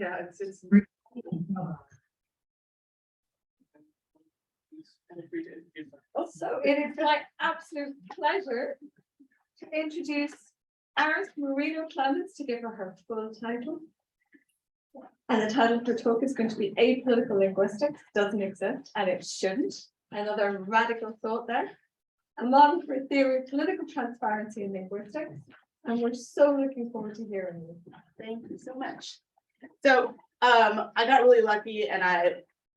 Yeah, it's really So it is my absolute pleasure to introduce Aris Clemons to give her full title. And the title of her talk is going to be Apolitical Linguistics Doesn't Exist and It Shouldn't. Another radical thought there. A model for a theory of political transparency in linguistics. And we're so looking forward to hearing you. Thank you so much. So I got really lucky and I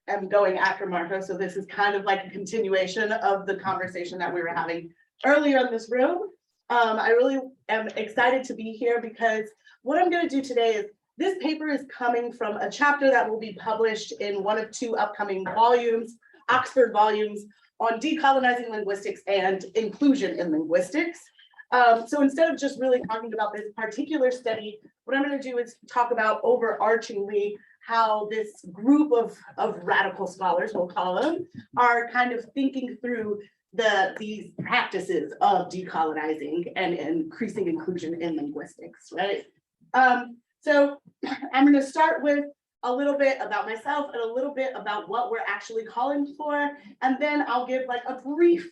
am going after Martha. So this is kind of like a continuation of the conversation that we were having earlier in this room. I really am excited to be here because what I'm going to do today is this paper is coming from a chapter that will be published in one of two upcoming volumes, Oxford volumes, on decolonizing linguistics and inclusion in linguistics. So instead of just really talking about this particular study, what I'm going to do is talk about overarchingly how this group of radical scholars, we'll call them, are kind of thinking through these practices of decolonizing and increasing inclusion in linguistics, right? So I'm going to start with a little bit about myself and a little bit about what we're actually calling for, and then I'll give like a brief,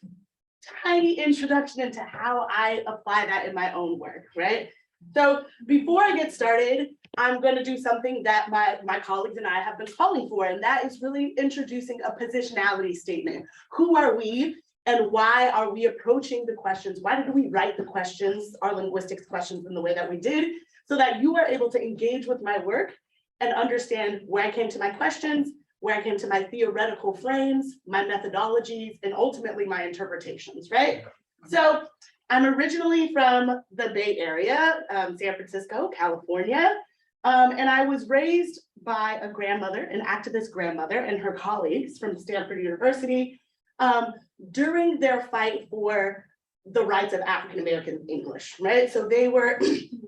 tiny introduction into how I apply that in my own work, right? So before I get started, I'm going to do something that my colleagues and I have been calling for, and that is really introducing a positionality statement. Who are we and why are we approaching the questions? Why did we write the questions, our linguistics questions, in the way that we did, so that you are able to engage with my work and understand where I came to my questions, where I came to my theoretical frames, my methodologies, and ultimately my interpretations, right? So I'm originally from the Bay Area, San Francisco, California, and I was raised by a grandmother, an activist grandmother, and her colleagues from Stanford University during their fight for the rights of African-American English, right? So they were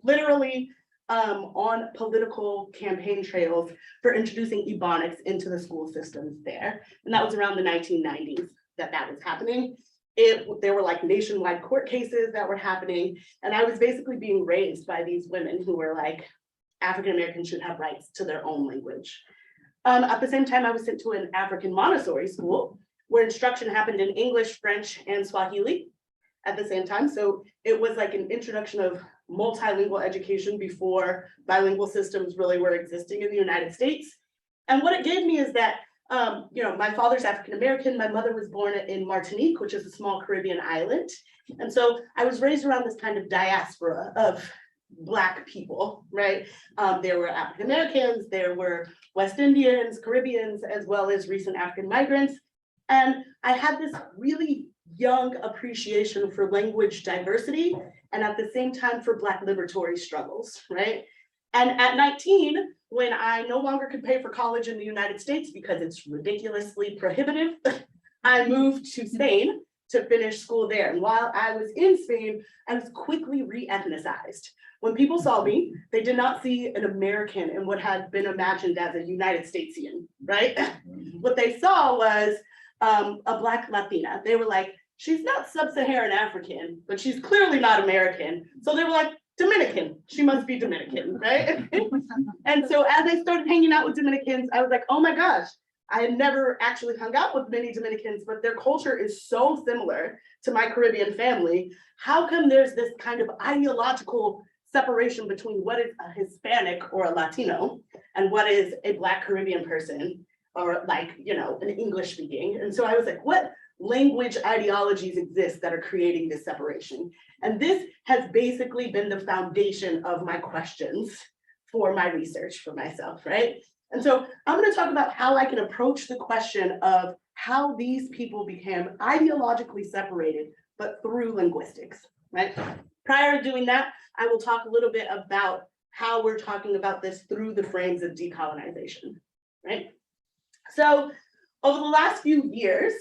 literally on political campaign trails for introducing Ebonics into the school systems there. And that was around the 1990s that was happening. There were like nationwide court cases that were happening. And I was basically being raised by these women who were like, African-Americans should have rights to their own language. At the same time, I was sent to an African Montessori school where instruction happened in English, French, and Swahili at the same time. So it was like an introduction of multilingual education before bilingual systems really were existing in the United States. And what it gave me is that, my father's African-American, my mother was born in Martinique, which is a small Caribbean island. And so I was raised around this kind of diaspora of Black people, right? There were African-Americans, there were West Indians, Caribbeans, as well as recent African migrants. And I had this really young appreciation for language diversity and at the same time for Black liberatory struggles, right? And at 19, when I no longer could pay for college in the United States because it's ridiculously prohibitive, I moved to Spain to finish school there. And while I was in Spain, I was quickly re-ethnicized. When people saw me, they did not see an American in what had been imagined as a United Statesian, right? What they saw was a Black Latina. They were like, she's not sub-Saharan African, but she's clearly not American. So they were like, Dominican, she must be Dominican, right? And so as I started hanging out with Dominicans, I was like, oh my gosh, I had never actually hung out with many Dominicans, but their culture is so similar to my Caribbean family. How come there's this kind of ideological separation between what is a Hispanic or a Latino and what is a Black Caribbean person or like, an English speaking? And so I was like, what language ideologies exist that are creating this separation? And this has basically been the foundation of my questions for my research for myself, right? And so I'm going to talk about how I can approach the question of how these people became ideologically separated, but through linguistics, right? Prior to doing that, I will talk a little bit about how we're talking about this through the frames of decolonization, right? So over the last few years,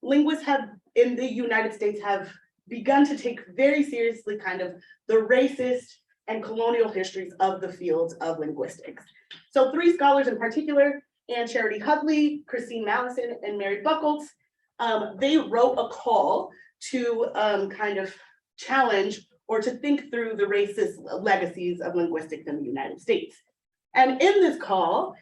linguists in the United States have begun to take very seriously kind of the racist and colonial histories of the fields of linguistics. So 3 scholars in particular, Anne Charity Hudley, Christine Mallison, and Mary Bucholtz, they wrote a call to kind of challenge or to think through the racist legacies of linguistics in the United States. And in this call,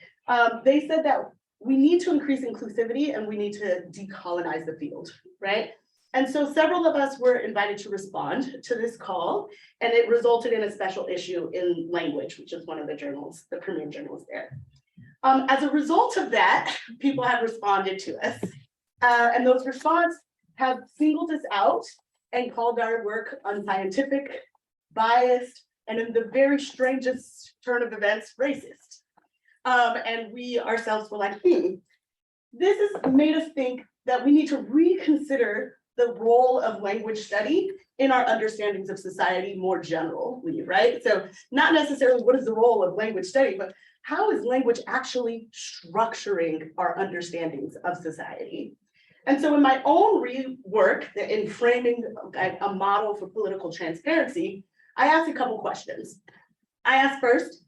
they said that we need to increase inclusivity and we need to decolonize the field, right? And so several of us were invited to respond to this call, and it resulted in a special issue in Language, which is one of the journals, the premier journals there. As a result of that, people have responded to us, and those responses have singled us out and called our work unscientific, biased, and in the very strangest turn of events, racist. And we ourselves were like, this has made us think that we need to reconsider the role of language study in our understandings of society more generally, right? So not necessarily what is the role of language study, but how is language actually structuring our understandings of society? And so in my own work, in framing a model for political transparency, I asked a couple questions. I asked first,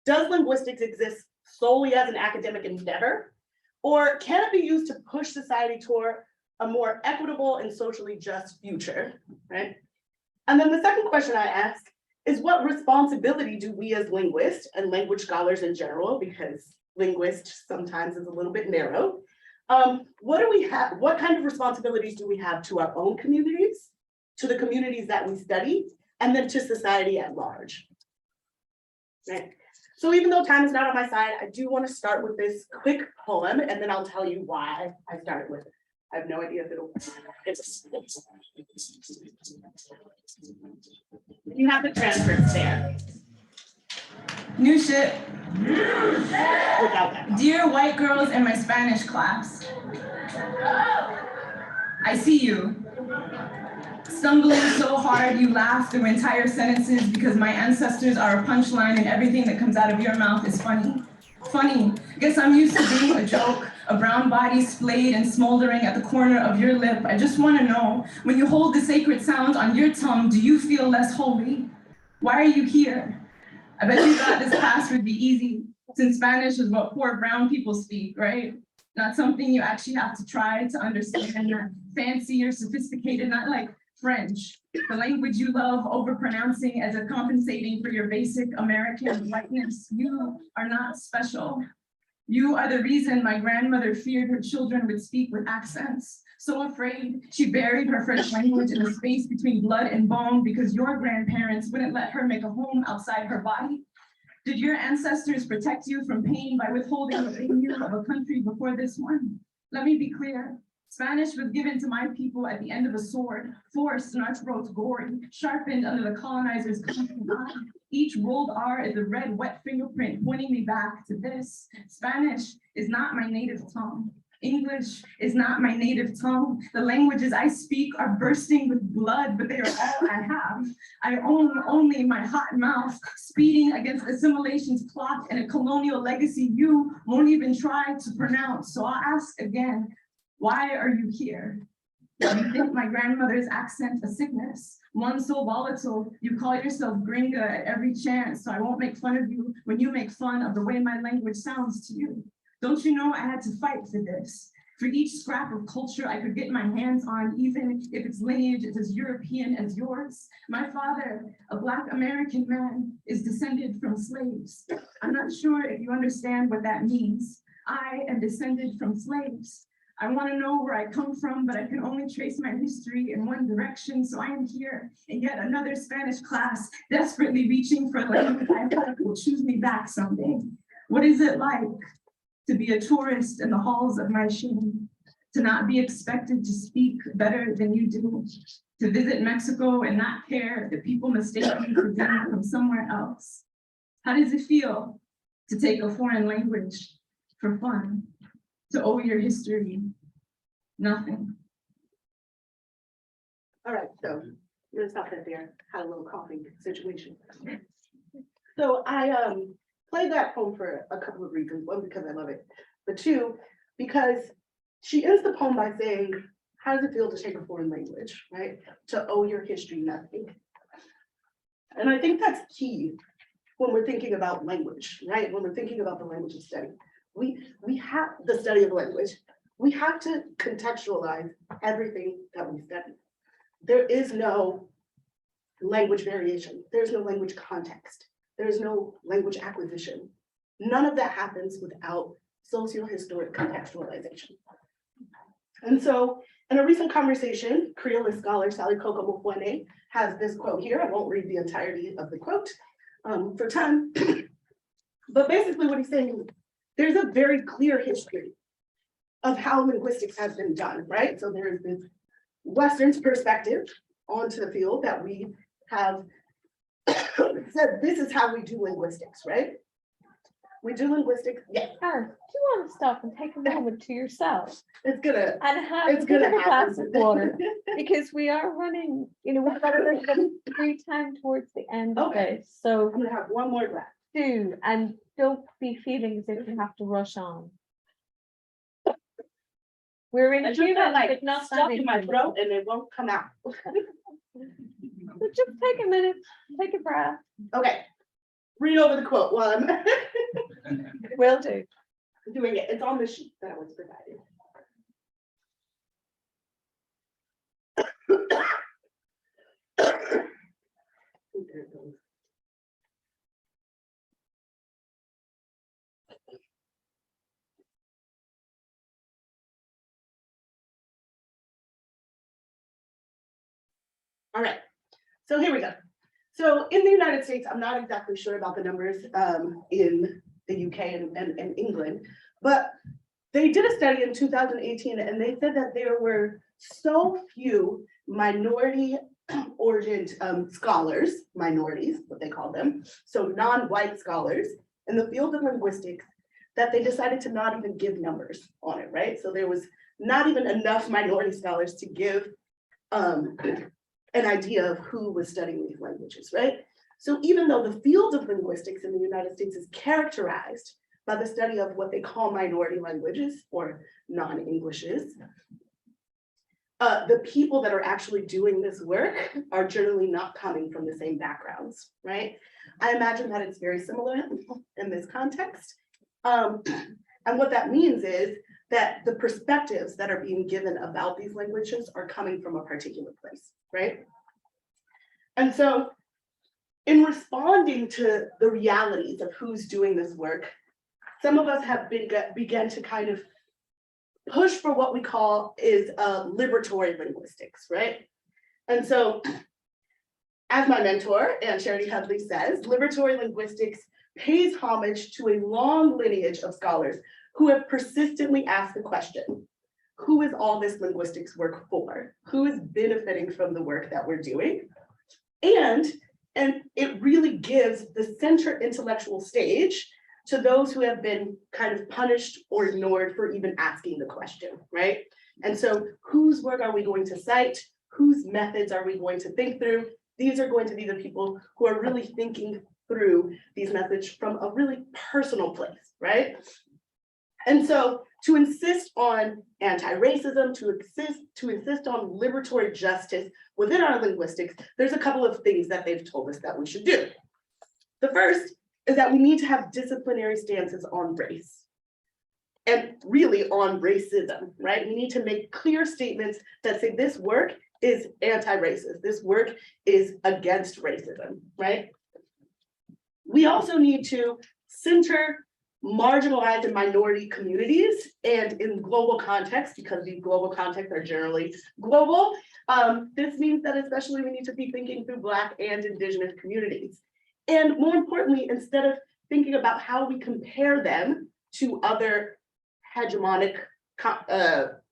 does linguistics exist solely as an academic endeavor? Or can it be used to push society toward a more equitable and socially just future, right? And then the second question I asked is, what responsibility do we as linguists and language scholars in general, because linguist sometimes is a little bit narrow, what do we have, what kind of responsibilities do we have to our own communities, to the communities that we study, and then to society at large, right? So even though time is not on my side, I do want to start with this quick poem, and then I'll tell you why I started with it. I have no idea if it'll. You have the transcripts there. New shit. Without that. Dear white girls in my Spanish class, I see you. Stumbling so hard you laugh through entire sentences because my ancestors are a punchline and everything that comes out of your mouth is funny. Funny. Guess I'm used to being a joke, a brown body splayed and smoldering at the corner of your lip. I just want to know, when you hold the sacred sound on your tongue, do you feel less holy? Why are you here? I bet you thought this class would be easy, since Spanish is what poor brown people speak, right? Not something you actually have to try to understand, not fancy or sophisticated, not like French, the language you love overpronouncing as a compensating for your basic American whiteness. You are not special. You are the reason my grandmother feared her children would speak with accents. So afraid, she buried her French language in the space between blood and bone because your grandparents wouldn't let her make a home outside her body. Did your ancestors protect you from pain by withholding what they knew of a country before this one? Let me be clear. Spanish was given to my people at the end of a sword, forced in our throats gory, sharpened under the colonizer's constant eye. Each rolled R is a red, wet fingerprint pointing me back to this. Spanish is not my native tongue. English is not my native tongue. The languages I speak are bursting with blood, but they are all I have. I own only my hot mouth, speeding against assimilation's clock and a colonial legacy you won't even try to pronounce. So I'll ask again, why are you here? You think my grandmother's accent a sickness, one so volatile, you call yourself gringa at every chance, so I won't make fun of you when you make fun of the way my language sounds to you. Don't you know I had to fight for this? For each scrap of culture I could get my hands on, even if its lineage is as European as yours. My father, a Black American man, is descended from slaves. I'm not sure if you understand what that means. I am descended from slaves. I want to know where I come from, but I can only trace my history in one direction, so I am here in yet another Spanish class, desperately reaching for a language I hope will choose me back someday. What is it like to be a tourist in the halls of my shame, to not be expected to speak better than you do, to visit Mexico and not care if people mistake me for being from somewhere else? How does it feel to take a foreign language for fun, to owe your history nothing? All right, so I'm gonna stop that there. Had a little coughing situation. So I played that poem for a couple of reasons. One, because I love it, but two, because she ends the poem by saying, how does it feel to take a foreign language, right? To owe your history nothing. And I think that's key when we're thinking about language, right? When we're thinking about the language of study. We have the study of language. We have to contextualize everything that we study. There is no language variation. There's no language context. There's no language acquisition. None of that happens without sociohistoric contextualization. And so in a recent conversation, Creolist scholar Sally Coco Mufwene has this quote here. I won't read the entirety of the quote for time. But basically what he's saying is there's a very clear history of how linguistics has been done, right? So there is this Western perspective onto the field that we have said this is how we do linguistics, right? We do linguistics, yeah. Aris, do you want to stop and take a moment to yourself It's gonna, and have it's a bit gonna of a glass happen. of water? Because we are running, you know, we've got a little bit of free time towards the end of Okay. this. So I'm gonna have one more glass. do, and don't be feeling as if you have to rush on. We're in I just human, got like but not stuck that in my inhuman. throat and it won't come out. So just take a minute, take a breath. Okay, read over the quote while I'm Will do. doing it. It's on the sheet that I was provided. There it goes. All right, so here we go. So in the United States, I'm not exactly sure about the numbers in the UK and England, but they did a study in 2018 and they said that there were so few minority origin scholars, minorities, what they call them, so non-white scholars in the field of linguistics, that they decided to not even give numbers on it, right? So there was not even enough minority scholars to give an idea of who was studying these languages, right? So even though the field of linguistics in the United States is characterized by the study of what they call minority languages or non-Englishes, the people that are actually doing this work are generally not coming from the same backgrounds, right? I imagine that it's very similar in this context. And what that means is that the perspectives that are being given about these languages are coming from a particular place, right? And so in responding to the realities of who's doing this work, some of us have begun to kind of push for what we call is liberatory linguistics, right? And so as my mentor, Anne Charity Hudley says, liberatory linguistics pays homage to a long lineage of scholars who have persistently asked the question, who is all this linguistics work for? Who is benefiting from the work that we're doing? And it really gives the center intellectual stage to those who have been kind of punished or ignored for even asking the question, right? And so whose work are we going to cite? Whose methods are we going to think through? These are going to be the people who are really thinking through these methods from a really personal place, right? And so to insist on anti-racism, to insist on liberatory justice within our linguistics, there's a couple of things that they've told us that we should do. The first is that we need to have disciplinary stances on race and really on racism, right? We need to make clear statements that say this work is anti-racist, this work is against racism, right? We also need to center marginalized and minority communities, and in global context, because these global contexts are generally global, this means that especially we need to be thinking through Black and Indigenous communities. And more importantly, instead of thinking about how we compare them to other hegemonic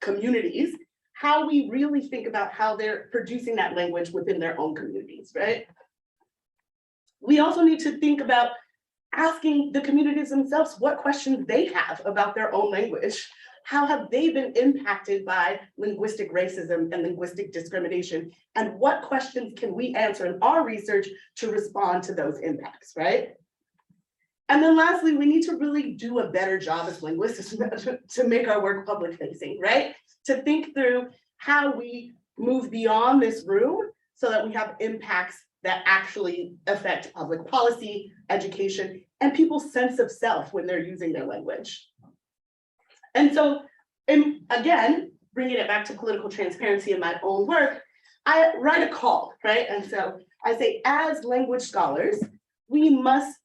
communities, how we really think about how they're producing that language within their own communities, right? We also need to think about asking the communities themselves what questions they have about their own language. How have they been impacted by linguistic racism and linguistic discrimination? And what questions can we answer in our research to respond to those impacts, right? And then lastly, we need to really do a better job as linguists to make our work public facing, right? To think through how we move beyond this room so that we have impacts that actually affect public policy, education, and people's sense of self when they're using their language. And so, and again, bringing it back to political transparency in my own work, I write a call, right? And so I say, as language scholars, we must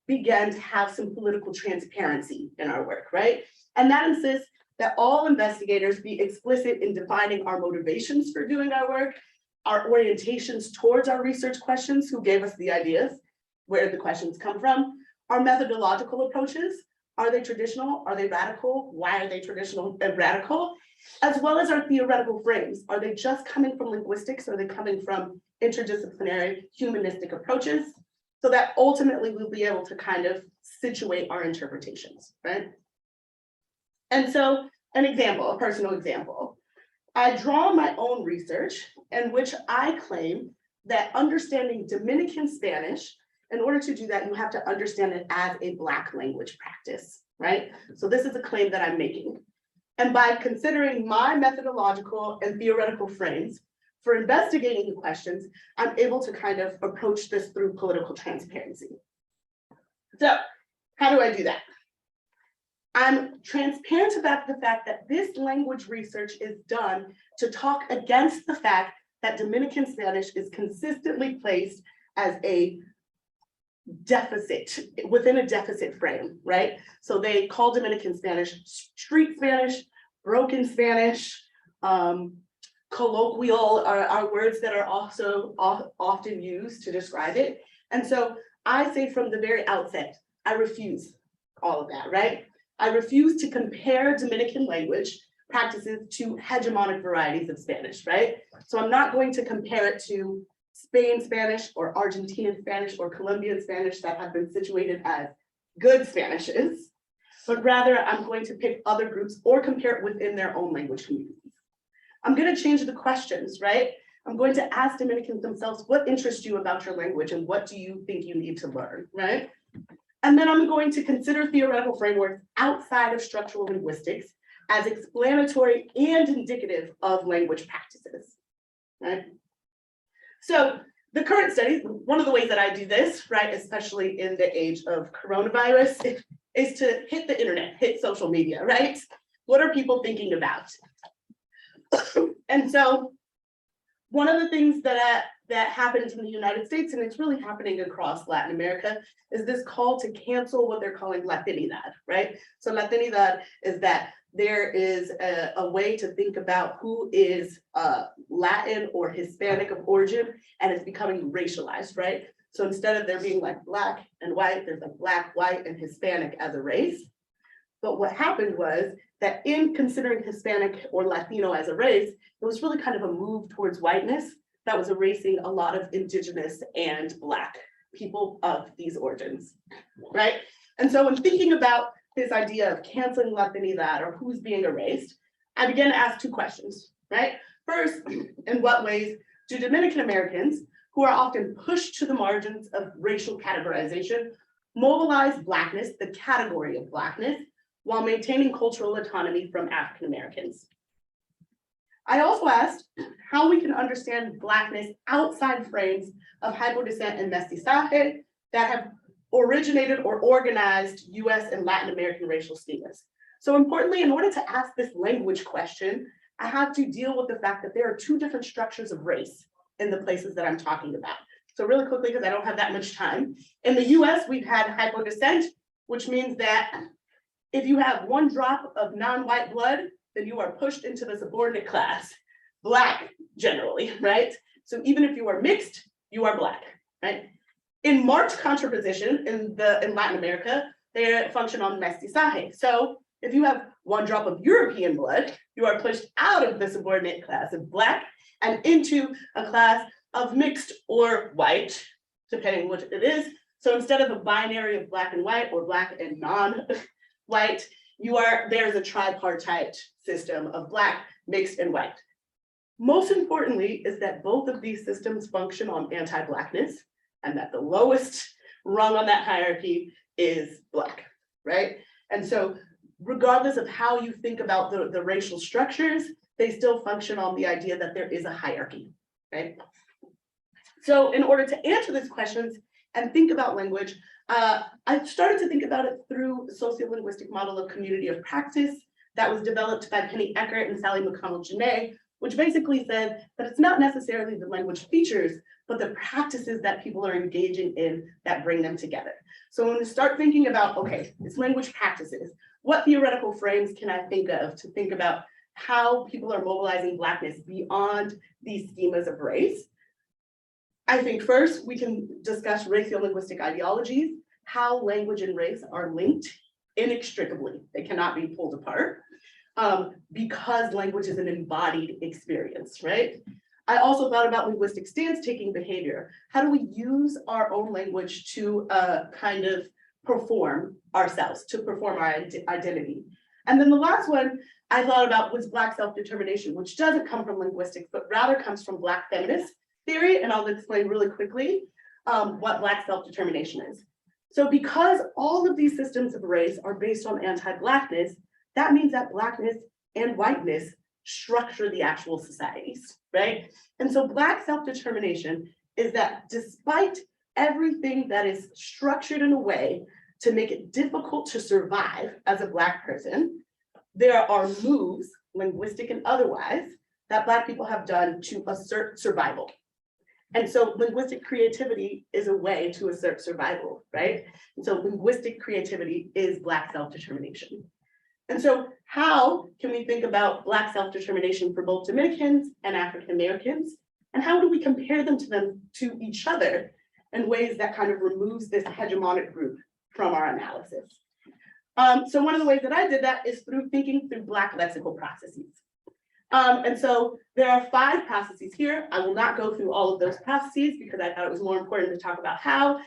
began to have some political transparency in our work, right? And that insists that all investigators be explicit in defining our motivations for doing our work, our orientations towards our research questions, who gave us the ideas, where did the questions come from, our methodological approaches, are they traditional, are they radical, why are they traditional and radical, as well as our theoretical frames. Are they just coming from linguistics, or are they coming from interdisciplinary humanistic approaches, so that ultimately we'll be able to kind of situate our interpretations, right? And so an example, a personal example, I draw my own research in which I claim that understanding Dominican Spanish, in order to do that, you have to understand it as a Black language practice, right? So this is a claim that I'm making. And by considering my methodological and theoretical frames for investigating the questions, I'm able to kind of approach this through political transparency. So how do I do that? I'm transparent about the fact that this language research is done to talk against the fact that Dominican Spanish is consistently placed as a deficit, within a deficit frame, right? So they call Dominican Spanish street Spanish, broken Spanish, colloquial are words that are also often used to describe it. And so I say from the very outset, I refuse all of that, right? I refuse to compare Dominican language practices to hegemonic varieties of Spanish, right? So I'm not going to compare it to Spain Spanish or Argentinian Spanish or Colombian Spanish that have been situated as good Spanishes, but rather I'm going to pick other groups or compare it within their own language communities. I'm going to change the questions, right? I'm going to ask Dominicans themselves, what interests you about your language and what do you think you need to learn, right? And then I'm going to consider theoretical frameworks outside of structural linguistics as explanatory and indicative of language practices, right? So the current studies, one of the ways that I do this, right, especially in the age of coronavirus, is to hit the internet, hit social media, right? What are people thinking about? And so one of the things that happens in the United States, and it's really happening across Latin America, is this call to cancel what they're calling Latinidad, right? So Latinidad is that there is a way to think about who is Latin or Hispanic of origin, and it's becoming racialized, right? So instead of there being like Black and white, there's like Black, white, and Hispanic as a race. But what happened was that in considering Hispanic or Latino as a race, it was really kind of a move towards whiteness that was erasing a lot of indigenous and Black people of these origins, right? And so when thinking about this idea of canceling Latinidad or who's being erased, I began to ask two questions, right? First, in what ways do Dominican Americans, who are often pushed to the margins of racial categorization, mobilize Blackness, the category of Blackness, while maintaining cultural autonomy from African Americans? I also asked how we can understand Blackness outside frames of hypodescent and mestizaje that have originated or organized US and Latin American racial schemas. So importantly, in order to ask this language question, I have to deal with the fact that there are two different structures of race in the places that I'm talking about. So really quickly, because I don't have that much time. In the US, we've had hypodescent, which means that if you have one drop of non-white blood, then you are pushed into the subordinate class, Black generally, right? So even if you are mixed, you are Black, right? In marked contraposition in Latin America, they function on mestizaje. So if you have one drop of European blood, you are pushed out of the subordinate class of Black and into a class of mixed or white, depending what it is. So instead of a binary of Black and white or Black and non-white, there's a tripartite system of Black, mixed, and white. Most importantly is that both of these systems function on anti-Blackness, and that the lowest rung on that hierarchy is Black, right? And so regardless of how you think about the racial structures, they still function on the idea that there is a hierarchy, right? So in order to answer these questions and think about language, I started to think about it through the sociolinguistic model of community of praxis that was developed by Penny Eckert and Sally McConnell-Janae, which basically said that it's not necessarily the language features, but the practices that people are engaging in that bring them together. So when we start thinking about, okay, it's language practices, what theoretical frames can I think of to think about how people are mobilizing Blackness beyond these schemas of race? I think first we can discuss racial linguistic ideologies, how language and race are linked inextricably. They cannot be pulled apart because language is an embodied experience, right? I also thought about linguistic stance-taking behavior. How do we use our own language to kind of perform ourselves, to perform our identity? And then the last one I thought about was Black self-determination, which doesn't come from linguistics, but rather comes from Black feminist theory. And I'll explain really quickly what Black self-determination is. So because all of these systems of race are based on anti-Blackness, that means that Blackness and whiteness structure the actual societies, right? And so Black self-determination is that despite everything that is structured in a way to make it difficult to survive as a Black person, there are moves, linguistic and otherwise, that Black people have done to assert survival. And so linguistic creativity is a way to assert survival, right? And so linguistic creativity is Black self-determination. And so how can we think about Black self-determination for both Dominicans and African Americans? And how do we compare them to each other in ways that kind of removes this hegemonic group from our analysis? So one of the ways that I did that is through thinking through Black lexical processes. And so there are 5 processes here. I will not go through all of those processes because I thought it was more important to talk about how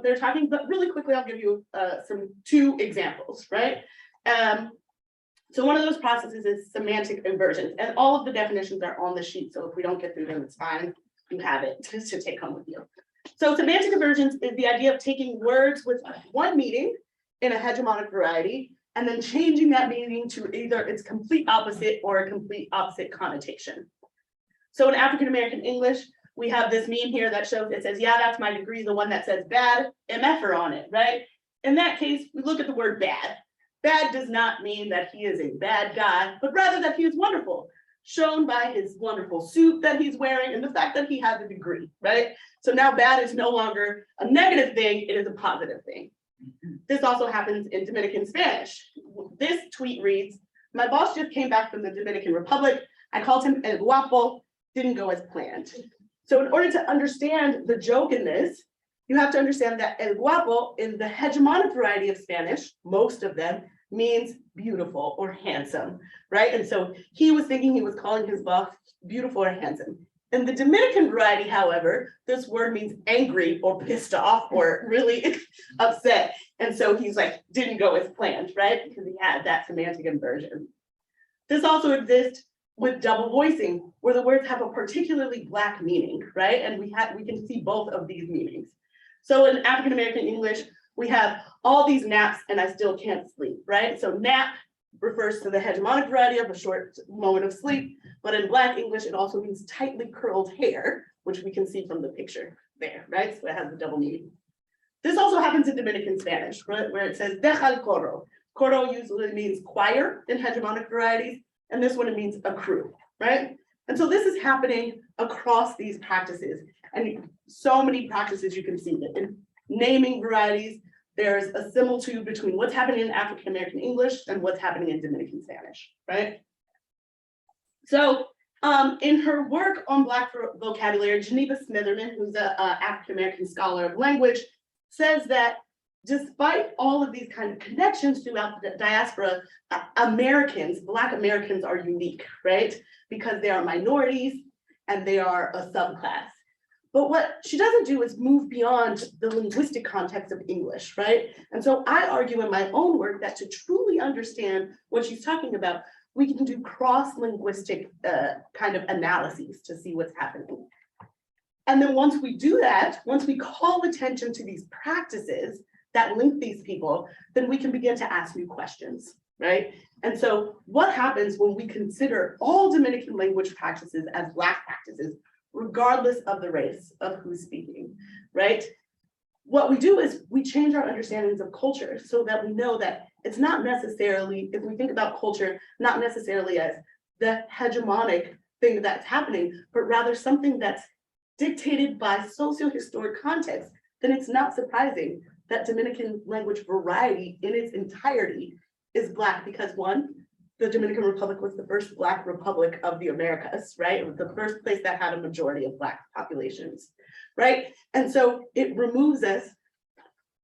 they're talking, but really quickly, I'll give you 2 examples, right? So one of those processes is semantic inversions, and all of the definitions are on the sheet. So if we don't get through them, it's fine. You have it to take home with you. So semantic inversions is the idea of taking words with one meaning in a hegemonic variety and then changing that meaning to either its complete opposite or a complete opposite connotation. So in African American English, we have this meme here that shows, it says, yeah, that's my degree, the one that says bad, MFer on it, right? In that case, we look at the word bad. Bad does not mean that he is a bad guy, but rather that he is wonderful, shown by his wonderful suit that he's wearing and the fact that he has a degree, right? So now bad is no longer a negative thing, it is a positive thing. This also happens in Dominican Spanish. This tweet reads, my boss just came back from the Dominican Republic. I called him El Guapo, didn't go as planned. So in order to understand the joke in this, you have to understand that El Guapo in the hegemonic variety of Spanish, most of them, means beautiful or handsome, right? And so he was thinking he was calling his boss beautiful or handsome. In the Dominican variety, however, this word means angry or pissed off or really upset. And so he's like, didn't go as planned, right? Because he had that semantic inversion. This also exists with double voicing, where the words have a particularly Black meaning, right? And we can see both of these meanings. So in African American English, we have all these naps and I still can't sleep, right? So nap refers to the hegemonic variety of a short moment of sleep, but in Black English, it also means tightly curled hair, which we can see from the picture there, right? So it has a double meaning. This also happens in Dominican Spanish, right? Where it says deja el coro. Coro usually means choir in hegemonic varieties, and this one it means a crew, right? And so this is happening across these practices, and so many practices you can see that in naming varieties, there's a similitude between what's happening in African American English and what's happening in Dominican Spanish, right? So in her work on Black vocabulary, Geneva Smitherman, who's an African American scholar of language, says that despite all of these kind of connections throughout the diaspora, Americans, Black Americans are unique, right? Because they are minorities and they are a subclass. But what she doesn't do is move beyond the linguistic context of English, right? And so I argue in my own work that to truly understand what she's talking about, we can do cross-linguistic kind of analyses to see what's happening. And then once we do that, once we call attention to these practices that link these people, then we can begin to ask new questions, right? And so what happens when we consider all Dominican language practices as Black practices, regardless of the race of who's speaking, right? What we do is we change our understandings of culture so that we know that it's not necessarily, if we think about culture, not necessarily as the hegemonic thing that's happening, but rather something that's dictated by socio-historic context, then it's not surprising that Dominican language variety in its entirety is Black, because one, the Dominican Republic was the first Black republic of the Americas, right? It was the first place that had a majority of Black populations, right? And so it removes us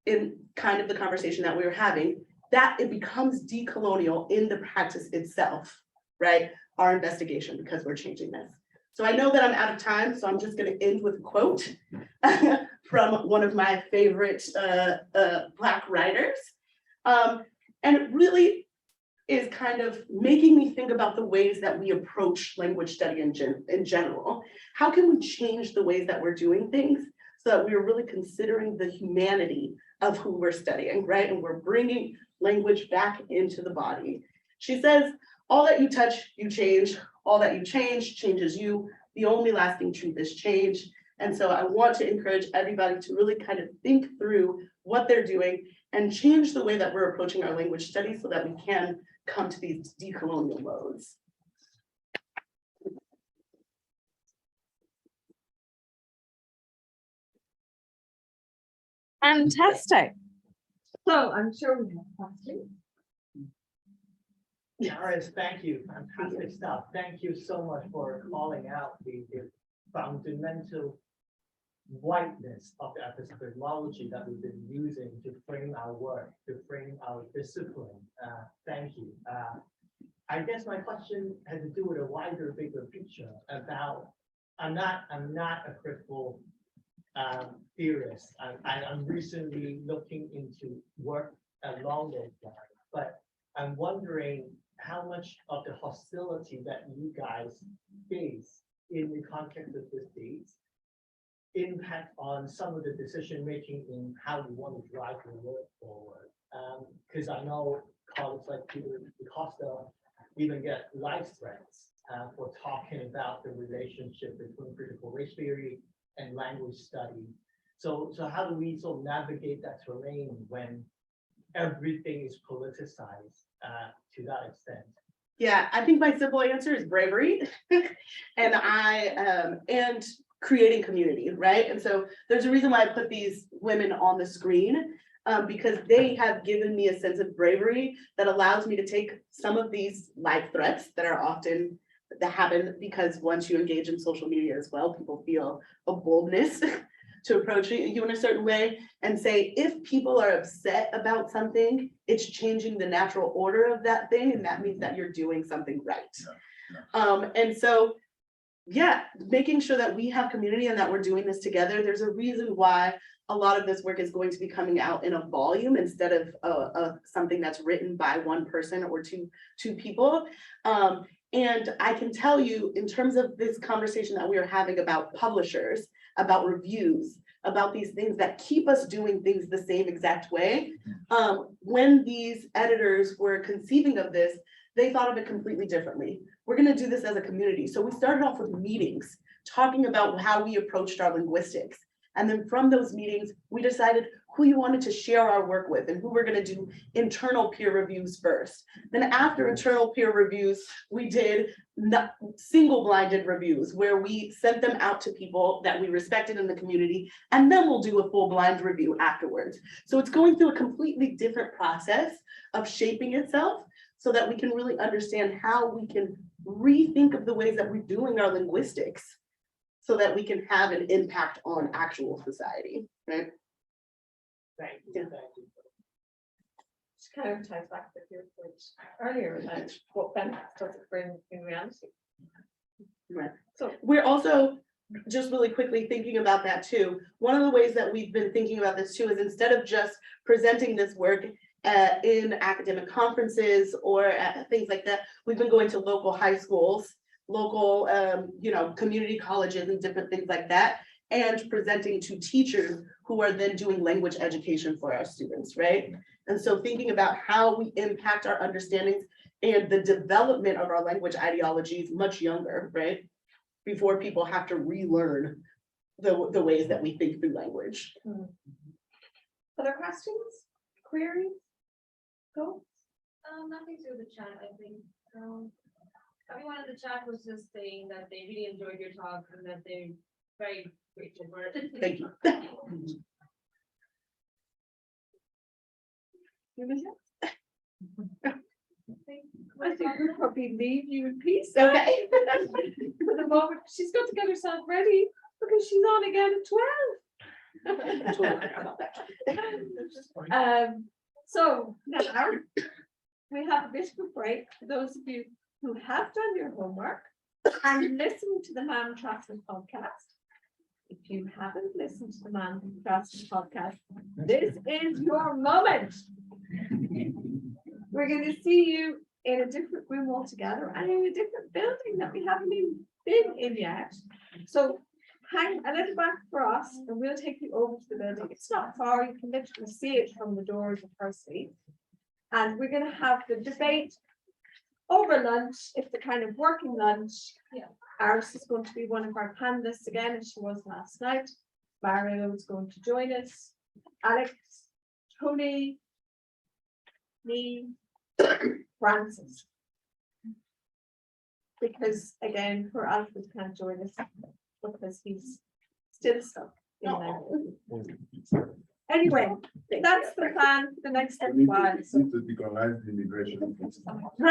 in kind of the conversation that we were having, that it becomes decolonial in the practice itself, right? Our investigation, because we're changing this. So I know that I'm out of time, so I'm just going to end with a quote from one of my favorite Black writers. And it really is kind of making me think about the ways that we approach language study in general. How can we change the ways that we're doing things so that we're really considering the humanity of who we're studying, right? And we're bringing language back into the body. She says, all that you touch, you change. All that you change changes you. The only lasting truth is change. And so I want to encourage everybody to really kind of think through what they're doing and change the way that we're approaching our language studies so that we can come to these decolonial modes. Fantastic. So I'm sure we have questions. Aris, thank you. Fantastic stuff. Thank you so much for calling out the fundamental whiteness of the epistemology that we've been using to frame our work, to frame our discipline. Thank you. I guess my question has to do with a wider, bigger picture about, I'm not a critical theorist. I'm recently looking into work along those lines, but I'm wondering how much of the hostility that you guys face in the context of this debate impact on some of the decision making in how we want to drive the work forward. Because I know colleagues like Peter Costa even get life threats for talking about the relationship between critical race theory and language study. So how do we sort of navigate that terrain when everything is politicized to that extent? Yeah, I think my simple answer is bravery and creating community, right? And so there's a reason why I put these women on the screen, because they have given me a sense of bravery that allows me to take some of these life threats that happen because once you engage in social media as well, people feel a boldness to approach you in a certain way and say, if people are upset about something, it's changing the natural order of that thing. And that means that you're doing something right. And so, yeah, making sure that we have community and that we're doing this together. There's a reason why a lot of this work is going to be coming out in a volume instead of something that's written by one person or two people. And I can tell you, in terms of this conversation that we are having about publishers, about reviews, about these things that keep us doing things the same exact way, when these editors were conceiving of this, they thought of it completely differently. We're going to do this as a community. So we started off with meetings, talking about how we approached our linguistics. And then from those meetings, we decided who you wanted to share our work with and who we're going to do internal peer reviews first. Then after internal peer reviews, we did single blinded reviews where we sent them out to people that we respected in the community, and then we'll do a full blind review afterwards. So it's going through a completely different process of shaping itself so that we can really understand how we can rethink of the ways that we're doing our linguistics so that we can have an impact on actual society, right? Thank you. Yeah. Thank you. Which kind of ties back to your point earlier about what benefits does it bring in reality. Right. So We're also just really quickly thinking about that too. One of the ways that we've been thinking about this too is instead of just presenting this work in academic conferences or things like that, we've been going to local high schools, local community colleges and different things like that, and presenting to teachers who are then doing language education for our students, right? And so thinking about how we impact our understandings and the development of our language ideologies much younger, right? Before people have to relearn the ways that we think through language. other questions, queries? Go. Nothing through the chat, I think. Everyone in the chat was just saying that they really enjoyed your talk and that they're very Thank you. I think we'll probably leave you in peace. Okay. For the moment, she's got to get herself ready because she's on again at 12. So now we have a bit of a break for those of you who have done your homework and listened to the Man Trusted podcast. If you haven't listened to the Man Trusted podcast, this is your moment. We're going to see you in a different room altogether and in a different building that we haven't even been in yet. So hang a little back for us and we'll take you over to the building. It's not far, you can literally see it from the doors of her seat. And we're going to have the debate over lunch. It's the kind of working lunch. Yeah. Aris is going to be one of our panelists again, as she was last night. Mario is going to join us. Alex, Tony, me, Francis. Because again, poor Alfred can't join us because he's still stuck in there. Anyway, that's the plan for the next little while. To decolonize the immigration.